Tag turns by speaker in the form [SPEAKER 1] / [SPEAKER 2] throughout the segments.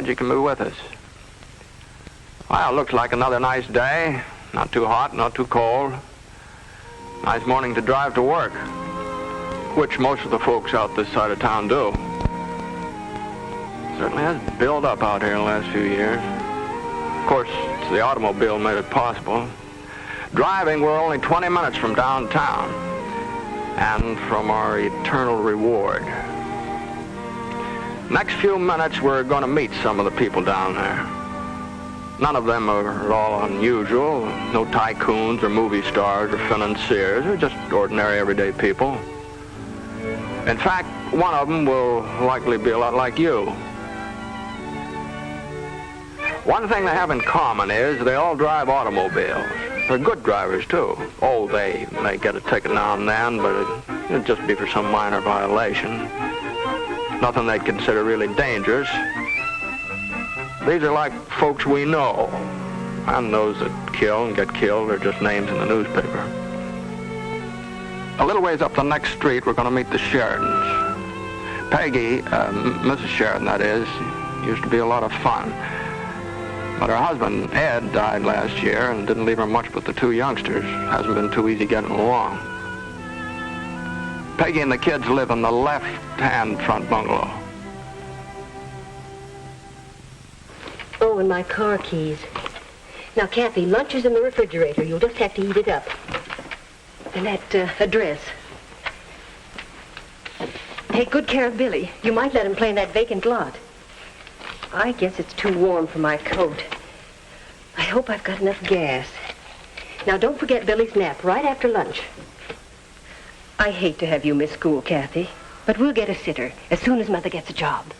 [SPEAKER 1] glad you can be with us. Well, it looks like another nice day. Not too hot, not too cold. Nice morning to drive to work, which most of the folks out this side of town do. Certainly has built up out here in the last few years. Of course, it's the automobile made it possible. Driving, we're only 20 minutes from downtown and from our eternal reward. Next few minutes, we're going to meet some of the people down there. None of them are at all unusual. No tycoons or movie stars or financiers. They're just ordinary, everyday people. In fact, one of them will likely be a lot like you. One thing they have in common is they all drive automobiles. They're good drivers, too. Oh, they may get a ticket now and then, but it'd just be for some minor violation. Nothing they'd consider really dangerous. These are like folks we know, and those that kill and get killed are just names in the newspaper. A little ways up the next street, we're going to meet the Sheridans. Peggy, Mrs. Sheridan, that is, used to be a lot of fun. But her husband, Ed, died last year and didn't leave her much but the two youngsters. Hasn't been too easy getting along. Peggy and the kids live in the left-hand front bungalow.
[SPEAKER 2] Oh, and my car keys. Now, Kathy, lunch is in the refrigerator. You'll just have to eat it up. And that address. Take good care of Billy. You might let him play in that vacant lot. I guess it's too warm for my coat. I hope I've got enough gas. Now, don't forget Billy's nap right after lunch. I hate to have you miss school, Kathy, but we'll get a sitter as soon as Mother gets a job.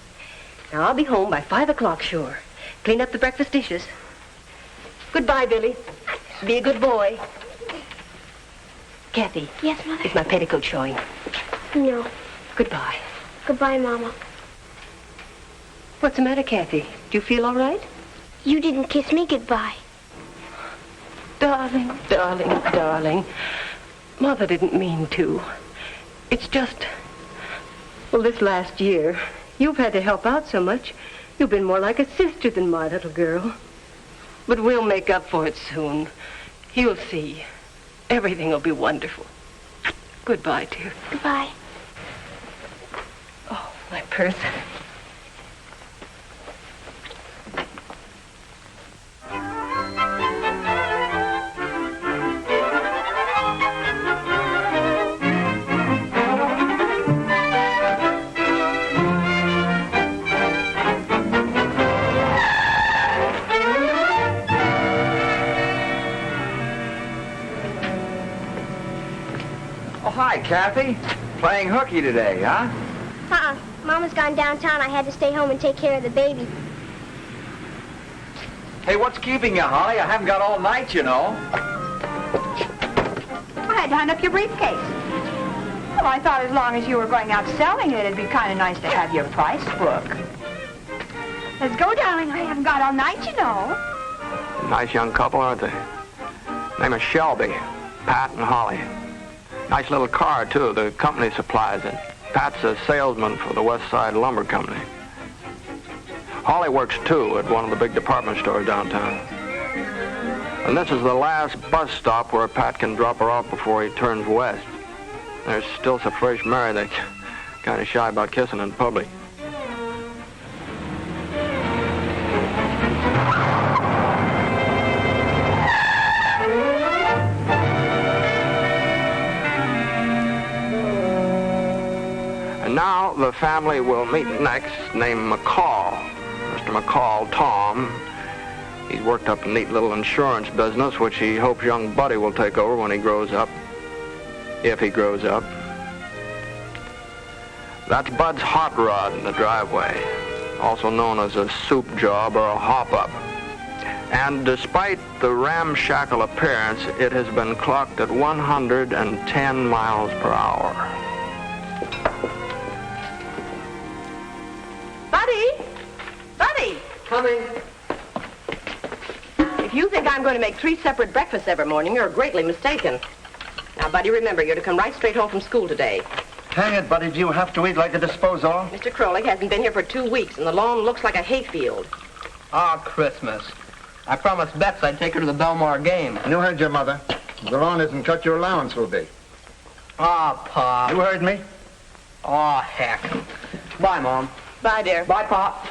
[SPEAKER 2] Now, I'll be home by 5 o'clock, sure. Clean up the breakfast dishes. Goodbye, Billy. Be a good boy. Kathy.
[SPEAKER 3] Yes, Mother?
[SPEAKER 2] Is my petticoat showing?
[SPEAKER 3] No.
[SPEAKER 2] Goodbye.
[SPEAKER 3] Goodbye, Mama.
[SPEAKER 2] What's the matter, Kathy? Do you feel all right?
[SPEAKER 3] You didn't kiss me goodbye.
[SPEAKER 2] Darling, darling, darling. Mother didn't mean to. It's just... Well, this last year, you've had to help out so much. You've been more like a sister than my little girl. But we'll make up for it soon. You'll see. Everything will be wonderful. Goodbye, dear.
[SPEAKER 3] Goodbye.
[SPEAKER 2] Oh, my purse.
[SPEAKER 4] Hi, Kathy. Playing hooky today, huh?
[SPEAKER 3] Mama's gone downtown. I had to stay home and take care of the baby.
[SPEAKER 4] Hey, what's keeping you, Holly? I haven't got all night, you know.
[SPEAKER 5] I had to hunt up your briefcase. Well, I thought as long as you were going out selling it, it'd be kind of nice to have your price book. Let's go, darling. I haven't got all night, you know.
[SPEAKER 1] Nice young couple, aren't they? Name is Shelby, Pat and Holly. Nice little car, too. The company supplies it. Pat's a salesman for the West Side Lumber Company. Holly works, too, at one of the big department stores downtown. And this is the last bus stop where Pat can drop her off before he turns west. They're still so fresh married, they're kind of shy about kissing in public. Now the family will meet next, named McCall. Mr. McCall, Tom. He's worked up a neat little insurance business, which he hopes young Buddy will take over when he grows up. If he grows up. That's Bud's hot rod in the driveway, also known as a soup job or a hop-up. And despite the ramshackle appearance, it has been clocked at 110 miles per hour.
[SPEAKER 2] Buddy! Coming. If you think I'm going to make 3 separate breakfasts every morning, you're greatly mistaken. Now, Buddy, remember, you're to come right straight home from school today.
[SPEAKER 6] Hang it, buddy. Do you have to eat like a disposal?
[SPEAKER 2] Mr. Krolik hasn't been here for 2 weeks, and the lawn looks like a hayfield.
[SPEAKER 7] Christmas. I promised Bets I'd take her to the Belmar game.
[SPEAKER 6] You heard your mother. The lawn isn't cut, your allowance will be.
[SPEAKER 7] Pop.
[SPEAKER 6] You heard me?
[SPEAKER 7] Heck. Bye, Mom.
[SPEAKER 2] Bye, dear.
[SPEAKER 7] Bye, Pop.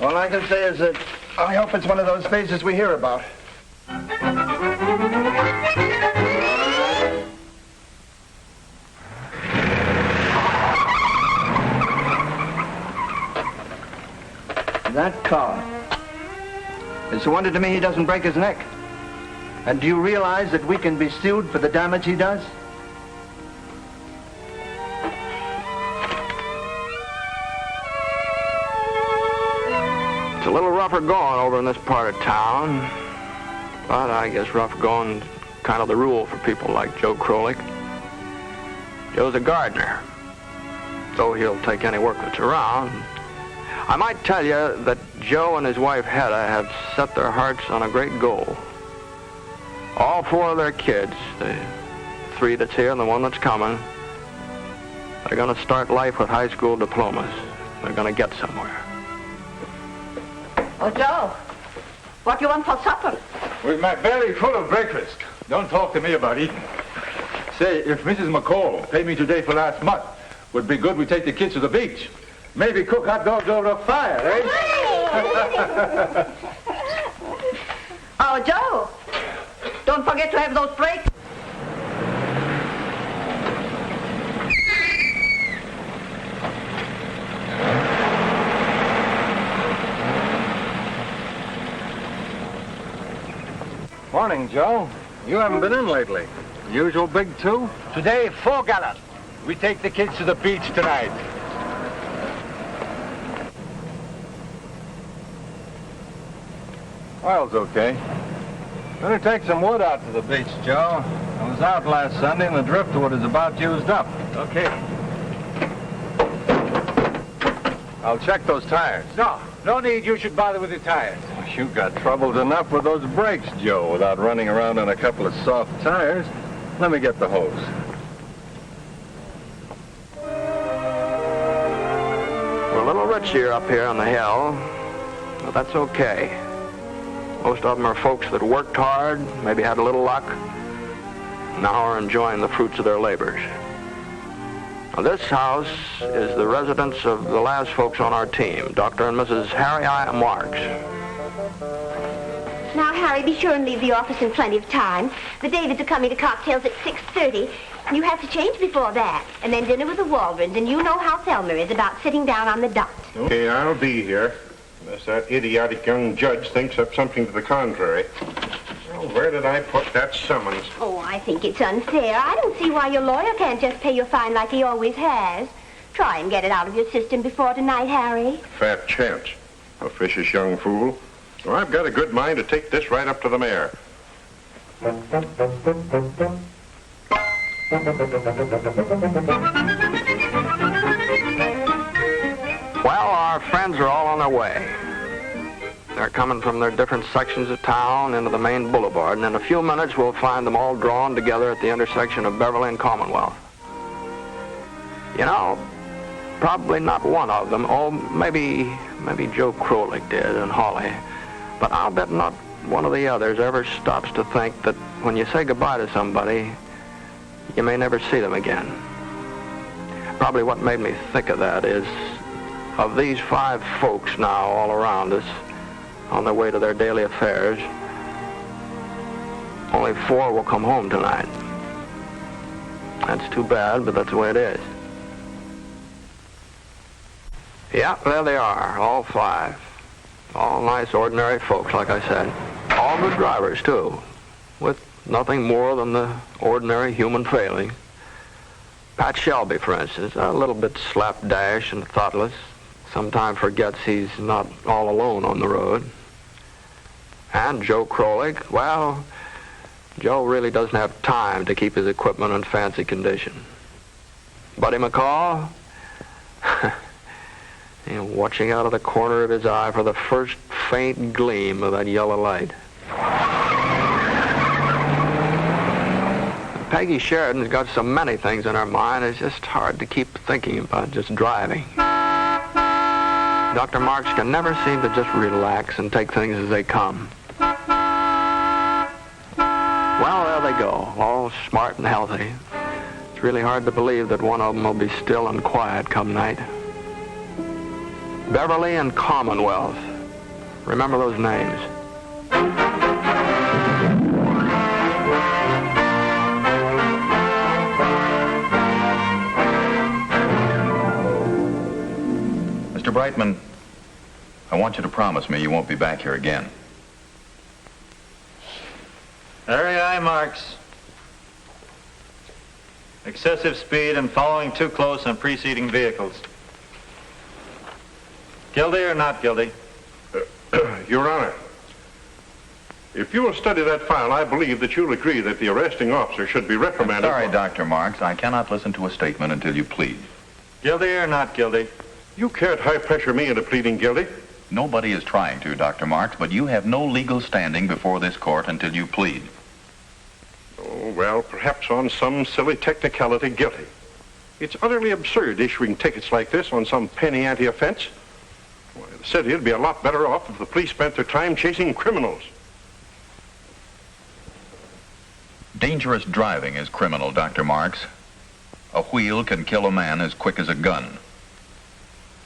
[SPEAKER 6] All I can say is that I hope it's one of those phases we hear about.
[SPEAKER 4] That car. It's a wonder to me he doesn't break his neck. And do you realize that we can be sued for the damage he does?
[SPEAKER 1] It's a little rougher going over in this part of town, but I guess rough going's kind of the rule for people like Joe Krolik. Joe's a gardener, so he'll take any work that's around. I might tell you that Joe and his wife Hedda have set their hearts on a great goal. All 4 of their kids, the 3 that's here and the 1 that's coming, they're going to start life with high school diplomas. They're going to get somewhere.
[SPEAKER 5] Oh, Joe, what do you want for supper?
[SPEAKER 8] With my belly full of breakfast. Don't talk to me about eating. Say, if Mrs. McCall paid me today for last month, would be good we take the kids to the beach. Maybe cook hot dogs over a fire, eh?
[SPEAKER 5] Oh, Joe, don't forget to have those brakes.
[SPEAKER 8] Morning, Joe. You haven't been in lately. Usual big 2? Today, 4 gallons. We take the kids to the beach tonight. Oil's okay. Better take some wood out to the beach, Joe. I was out last Sunday and the driftwood is about used up. Okay. I'll check those tires. No need you should bother with the tires. You got troubles enough with those brakes, Joe, without running around on a couple of soft tires. Let me get the hose.
[SPEAKER 1] We're a little rich here up here on the hill, but that's okay. Most of them are folks that worked hard, maybe had a little luck, now are enjoying the fruits of their labors. Now, this house is the residence of the last folks on our team, Dr. and Mrs. Harry I. Marks.
[SPEAKER 3] Now, Harry, be sure and leave the office in plenty of time. The Davids are coming to cocktails at 6:30. You have to change before that. And then dinner with the Waldrons. And you know how Thelma is about sitting down on the dot.
[SPEAKER 9] Okay, I'll be here. Unless that idiotic young judge thinks up something to the contrary. Well, where did I put that summons?
[SPEAKER 3] Oh, I think it's unfair. I don't see why your lawyer can't just pay your fine like he always has. Try and get it out of your system before tonight, Harry.
[SPEAKER 9] Fat chance. Officious young fool. Well, I've got a good mind to take this right up to the mayor.
[SPEAKER 1] Well, our friends are all on their way. They're coming from their different sections of town into the main boulevard, and in a few minutes we'll find them all drawn together at the intersection of Beverly and Commonwealth. You know, probably not one of them. Oh, maybe Joe Krolik did and Holly. But I'll bet not one of the others ever stops to think that when you say goodbye to somebody, you may never see them again. Probably what made me think of that is, of these 5 folks now all around us, on their way to their daily affairs, only 4 will come home tonight. That's too bad, but that's the way it is. Yeah, there they are, all 5. All nice, ordinary folks, like I said. All good drivers, too, with nothing more than the ordinary human failing. Pat Shelby, for instance, a little bit slapdash and thoughtless. Sometimes forgets he's not all alone on the road. And Joe Krolik, well, Joe really doesn't have time to keep his equipment in fancy condition. Buddy McCall, watching out of the corner of his eye for the first faint gleam of that yellow light. Peggy Sheridan's got so many things in her mind, it's just hard to keep thinking about just driving. Dr. Marks can never seem to just relax and take things as they come. Well, there they go, all smart and healthy. It's really hard to believe that one of them will be still and quiet come night. Beverly and Commonwealth. Remember those names.
[SPEAKER 10] Mr. Brightman, I want you to promise me you won't be back here again.
[SPEAKER 11] Very aye, Marks. Excessive speed and following too close on preceding vehicles. Guilty or not guilty?
[SPEAKER 9] Your Honor, if you will study that file, I believe that you'll agree that the arresting officer should be reprimanded.
[SPEAKER 10] Sorry, Dr. Marks. I cannot listen to a statement until you plead.
[SPEAKER 11] Guilty or not guilty?
[SPEAKER 9] You can't high-pressure me into pleading guilty.
[SPEAKER 10] Nobody is trying to, Dr. Marks, but you have no legal standing before this court until you plead.
[SPEAKER 9] Oh, well, perhaps on some silly technicality, guilty. It's utterly absurd issuing tickets like this on some penny ante offense. Why, the city would be a lot better off if the police spent their time chasing criminals.
[SPEAKER 10] Dangerous driving is criminal, Dr. Marks. A wheel can kill a man as quick as a gun.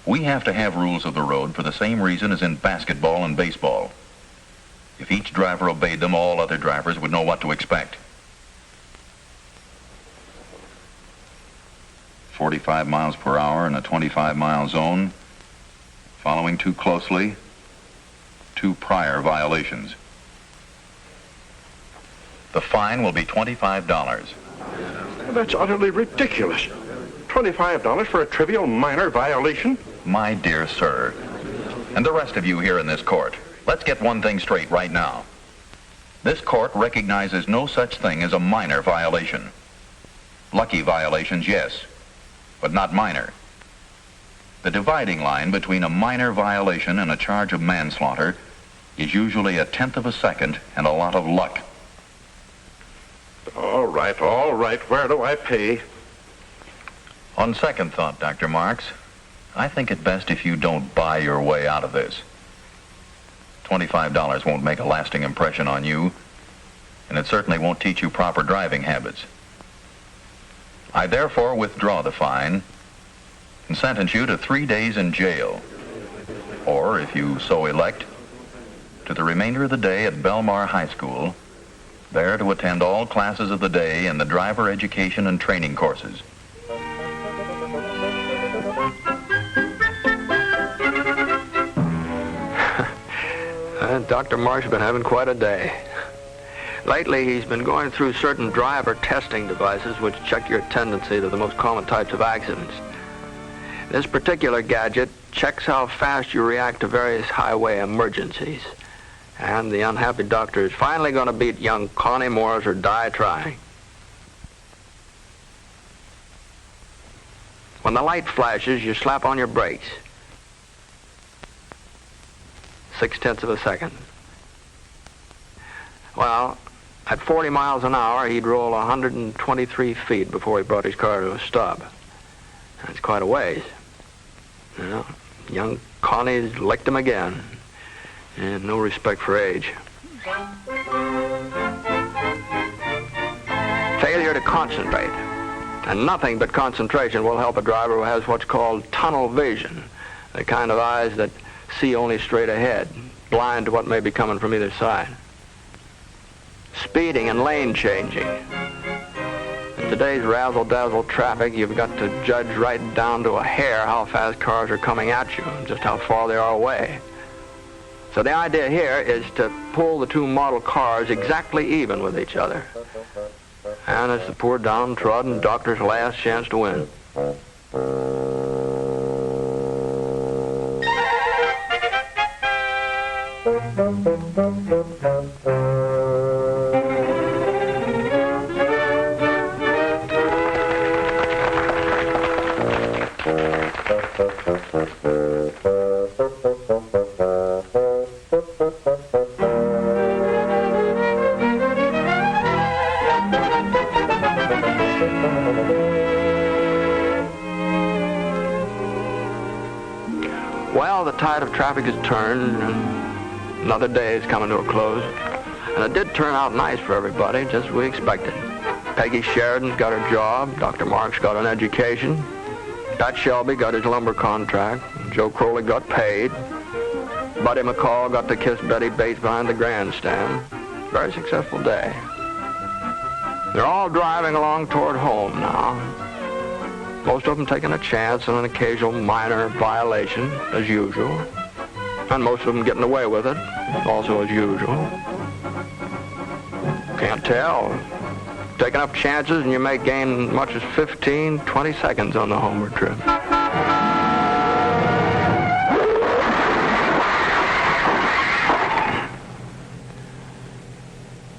[SPEAKER 10] We have to have rules of the road for the same reason as in basketball and baseball. If each driver obeyed them, all other drivers would know what to expect. 45 miles per hour in a 25-mile zone. Following too closely, 2 prior violations. The fine will be $25.
[SPEAKER 9] Well, that's utterly ridiculous. $25 for a trivial minor violation?
[SPEAKER 10] My dear sir, and the rest of you here in this court, let's get one thing straight right now. This court recognizes no such thing as a minor violation. Lucky violations, yes, but not minor. The dividing line between a minor violation and a charge of manslaughter is usually 1/10 of a second and a lot of luck.
[SPEAKER 9] All right. Where do I pay?
[SPEAKER 10] On second thought, Dr. Marks, I think it best if you don't buy your way out of this. $25 won't make a lasting impression on you, and it certainly won't teach you proper driving habits. I therefore withdraw the fine and sentence you to 3 days in jail, or, if you so elect, to the remainder of the day at Belmar High School, there to attend all classes of the day in the driver education and training courses.
[SPEAKER 1] Dr. Marsh's been having quite a day. Lately, he's been going through certain driver testing devices which check your tendency to the most common types of accidents. This particular gadget checks how fast you react to various highway emergencies. And the unhappy doctor is finally going to beat young Connie Morris or die trying. When the light flashes, you slap on your brakes. 0.6 of a second. Well, at 40 miles an hour, he'd roll 123 feet before he brought his car to a stop. That's quite a ways. You know, young Connie's licked him again. And no respect for age. Failure to concentrate. And nothing but concentration will help a driver who has what's called tunnel vision, the kind of eyes that see only straight ahead, blind to what may be coming from either side. Speeding and lane changing. In today's razzle-dazzle traffic, you've got to judge right down to a hair how fast cars are coming at you and just how far they are away. So the idea here is to pull the 2 model cars exactly even with each other. And it's the poor downtrodden doctor's last chance to win. Well, the tide of traffic has turned, and another day is coming to a close. And it did turn out nice for everybody, just as we expected. Peggy Sheridan's got her job, Dr. Marks got an education, Pat Shelby got his lumber contract, Joe Crowley got paid, Buddy McCall got to kiss Betty Bates behind the grandstand. Very successful day. They're all driving along toward home now. Most of them taking a chance on an occasional minor violation, as usual. And most of them getting away with it, also as usual. Can't tell. Taking up chances and you may gain as much as 15, 20 seconds on the homeward trip.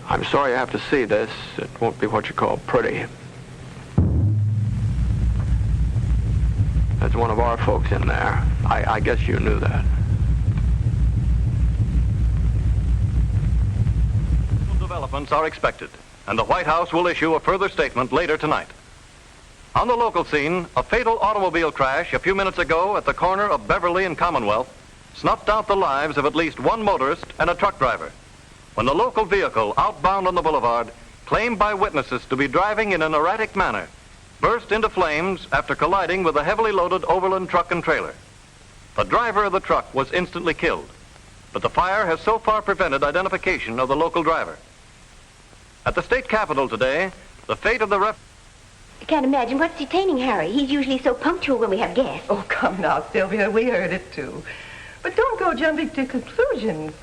[SPEAKER 1] I'm sorry you have to see this. It won't be what you call pretty. There's one of our folks in there. I guess you knew that.
[SPEAKER 12] Developments are expected, and the White House will issue a further statement later tonight. On the local scene, a fatal automobile crash a few minutes ago at the corner of Beverly and Commonwealth snuffed out the lives of at least one motorist and a truck driver, when the local vehicle outbound on the boulevard, claimed by witnesses to be driving in an erratic manner, burst into flames after colliding with a heavily loaded overland truck and trailer. The driver of the truck was instantly killed, but the fire has so far prevented identification of the local driver. At the state capitol today, the fate of the
[SPEAKER 3] I can't imagine what's detaining Harry. He's usually so punctual when we have guests.
[SPEAKER 13] Oh, come now, Sylvia. We heard it, too. But don't go jumping to conclusions.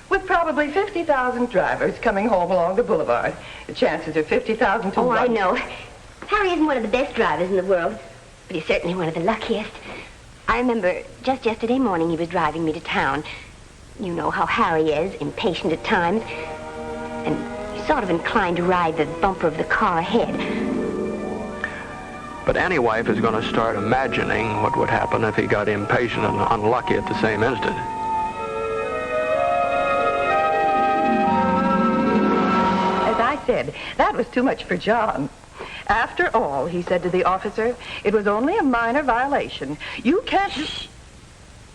[SPEAKER 13] With probably 50,000 drivers coming home along the boulevard, the chances are 50,000 to 1.
[SPEAKER 3] Oh, I know. Harry isn't one of the best drivers in the world, but he's certainly one of the luckiest. I remember just yesterday morning he was driving me to town. You know how Harry is, impatient at times, and sort of inclined to ride the bumper of the car ahead.
[SPEAKER 1] But any wife is going to start imagining what would happen if he got impatient and unlucky at the same instant.
[SPEAKER 13] As I said, that was too much for John. After all, he said to the officer, it was only a minor violation. You can't...
[SPEAKER 2] Shh.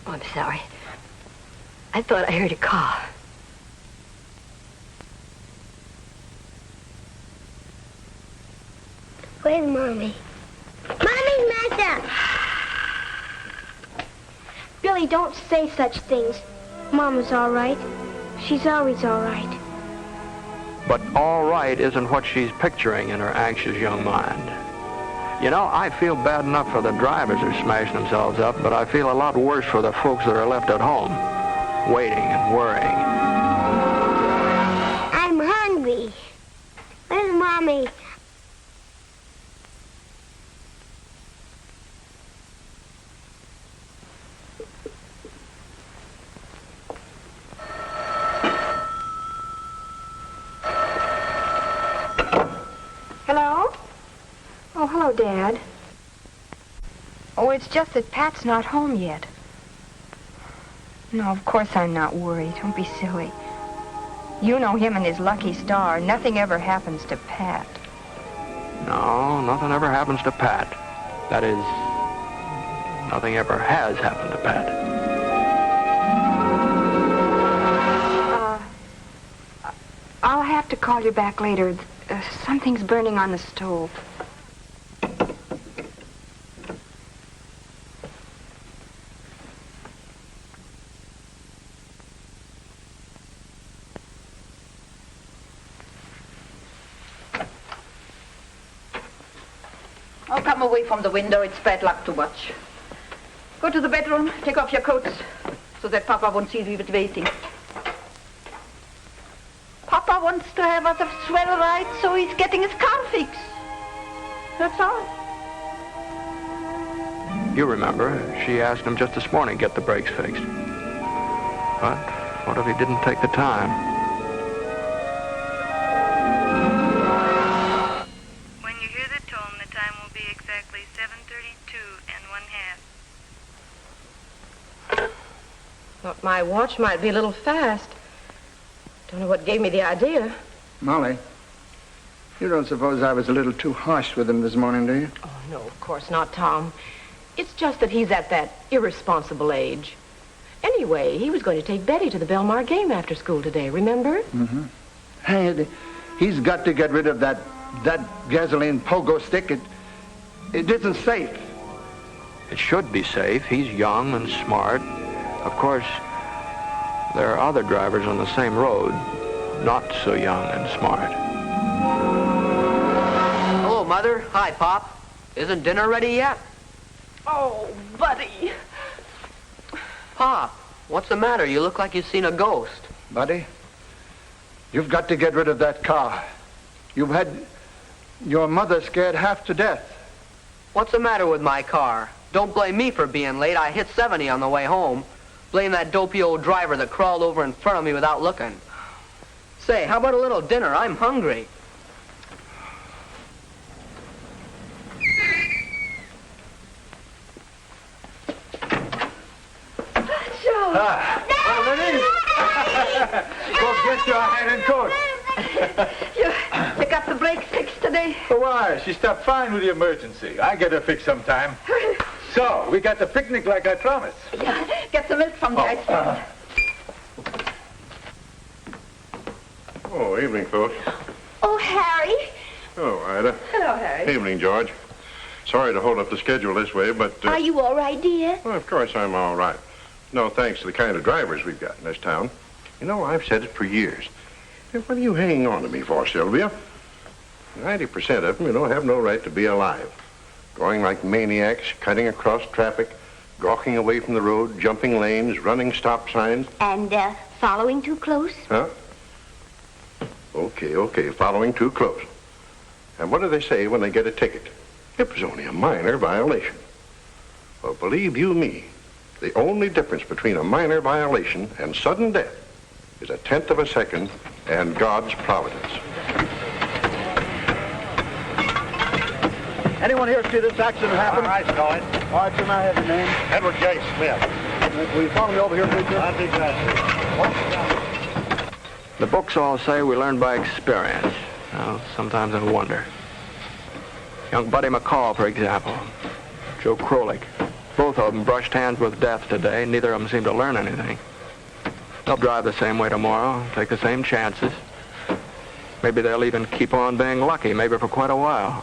[SPEAKER 2] Oh, I'm sorry. I thought I heard a car.
[SPEAKER 3] Where's Mommy? Mommy's messed up. Billy, don't say such things. Mama's all right. She's always all right.
[SPEAKER 1] But all right isn't what she's picturing in her anxious young mind. You know, I feel bad enough for the drivers who are smashing themselves up, but I feel a lot worse for the folks that are left at home, waiting and worrying.
[SPEAKER 3] I'm hungry. Where's Mommy?
[SPEAKER 5] Hello? Oh, hello, Dad. Oh, it's just that Pat's not home yet. No, of course I'm not worried. Don't be silly. You know him and his lucky star. Nothing ever happens to Pat.
[SPEAKER 1] No, nothing ever happens to Pat. That is, nothing ever has happened to Pat.
[SPEAKER 5] I'll have to call you back later. Something's burning on the stove.
[SPEAKER 13] Oh, come away from the window. It's bad luck to watch. Go to the bedroom. Take off your coats so that Papa won't see you waiting. Papa wants to have us a swell ride, so he's getting his car fixed. That's all.
[SPEAKER 1] You remember, she asked him just this morning to get the brakes fixed. But what if he didn't take the time?
[SPEAKER 14] When you hear the tone, the time will be exactly 7:32 1/2.
[SPEAKER 2] Thought my watch might be a little fast. Don't know what gave me the idea.
[SPEAKER 6] Molly, you don't suppose I was a little too harsh with him this morning, do you?
[SPEAKER 2] Oh, no, of course not, Tom. It's just that he's at that irresponsible age. Anyway, he was going to take Betty to the Belmar game after school today, remember?
[SPEAKER 4] Mm-hmm. Hey, he's got to get rid of that gasoline pogo stick. It isn't safe.
[SPEAKER 1] It should be safe. He's young and smart. Of course, there are other drivers on the same road, not so young and smart.
[SPEAKER 7] Hello, Mother. Hi, Pop. Isn't dinner ready yet?
[SPEAKER 2] Oh, Buddy.
[SPEAKER 7] Pop, what's the matter? You look like you've seen a ghost.
[SPEAKER 4] Buddy, you've got to get rid of that car. You've had your mother scared half to death.
[SPEAKER 7] What's the matter with my car? Don't blame me for being late. I hit 70 on the way home. Blame that dopey old driver that crawled over in front of me without looking. Say, how about a little dinner? I'm hungry.
[SPEAKER 8] Ah, go get your hat and coat.
[SPEAKER 2] You got the brake fixed today?
[SPEAKER 8] Why? She stopped fine with the emergency. I get her fixed sometime. So, we got the picnic like I promised.
[SPEAKER 2] Yeah, get some milk from the ice cream.
[SPEAKER 9] Oh, evening, folks.
[SPEAKER 3] Oh, Harry.
[SPEAKER 9] Oh, Ida.
[SPEAKER 3] Hello, Harry.
[SPEAKER 9] Evening, George. Sorry to hold up the schedule this way, but...
[SPEAKER 3] Are you all right, dear?
[SPEAKER 9] Well, of course I'm all right. No, thanks to the kind of drivers we've got in this town. You know, I've said it for years. Hey, what are you hanging on to me for, Sylvia? 90% of them, have no right to be alive. Going like maniacs, cutting across traffic, gawking away from the road, jumping lanes, running stop signs.
[SPEAKER 3] And, following too close?
[SPEAKER 9] Huh? Okay, following too close. And what do they say when they get a ticket? It was only a minor violation. Well, believe you me, the only difference between a minor violation and sudden death is 1/10 of a second and God's providence.
[SPEAKER 6] Anyone here see this accident happen?
[SPEAKER 11] I saw it.
[SPEAKER 6] All right, sir, may I have your name?
[SPEAKER 11] Edward J. Smith.
[SPEAKER 6] Will you follow me over here, please, sir?
[SPEAKER 11] I'll be glad to.
[SPEAKER 1] The books all say we learn by experience. Well, sometimes I wonder. Young Buddy McCall, for example. Joe Krolik. Both of them brushed hands with death today. Neither of them seem to learn anything. They'll drive the same way tomorrow, take the same chances. Maybe they'll even keep on being lucky, maybe for quite a while.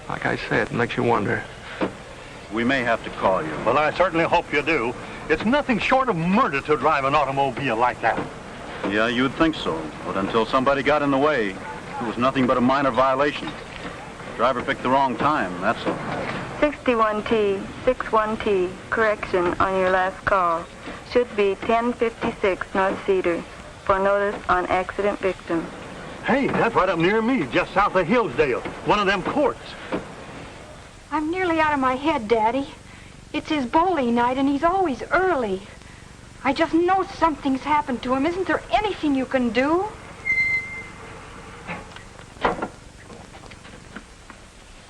[SPEAKER 1] Like I say, it makes you wonder.
[SPEAKER 11] We may have to call you.
[SPEAKER 6] Well, I certainly hope you do. It's nothing short of murder to drive an automobile like that.
[SPEAKER 11] Yeah, you'd think so. But until somebody got in the way, it was nothing but a minor violation. The driver picked the wrong time, that's all.
[SPEAKER 14] 61T, 61T, correction on your last call. Should be 1056 North Cedar for notice on accident victim.
[SPEAKER 6] Hey, that's right up near me, just south of Hillsdale. One of them courts.
[SPEAKER 5] I'm nearly out of my head, Daddy. It's his bowling night, and he's always early. I just know something's happened to him. Isn't there anything you can do?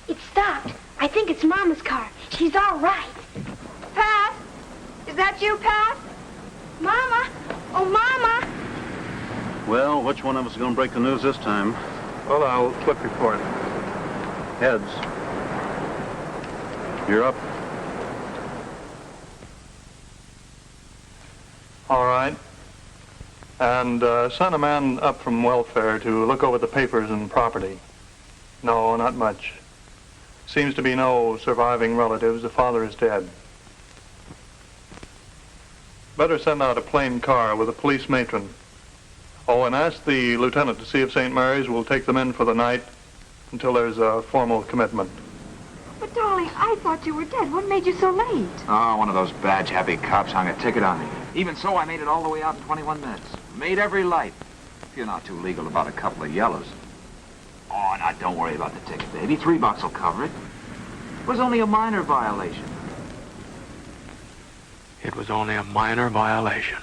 [SPEAKER 3] It stopped. I think it's Mama's car. She's all right.
[SPEAKER 5] Pat? Is that you, Pat?
[SPEAKER 3] Mama! Oh, Mama!
[SPEAKER 11] Well, which one of us is going to break the news this time?
[SPEAKER 8] Well, I'll flip you for it.
[SPEAKER 11] Heads. You're up.
[SPEAKER 15] All right. And send a man up from welfare to look over the papers and property. No, not much. Seems to be no surviving relatives. The father is dead. Better send out a plain car with a police matron. Oh, and ask the lieutenant to see if St. Mary's will take them in for the night until there's a formal commitment.
[SPEAKER 5] But, darling, I thought you were dead. What made you so late?
[SPEAKER 16] Oh, one of those badge-happy cops hung a ticket on me. Even so, I made it all the way out in 21 minutes. Made every light. If you're not too legal about a couple of yellows. Oh, now, don't worry about the ticket, baby. $3 will cover it. It was only a minor violation.
[SPEAKER 1] It was only a minor violation.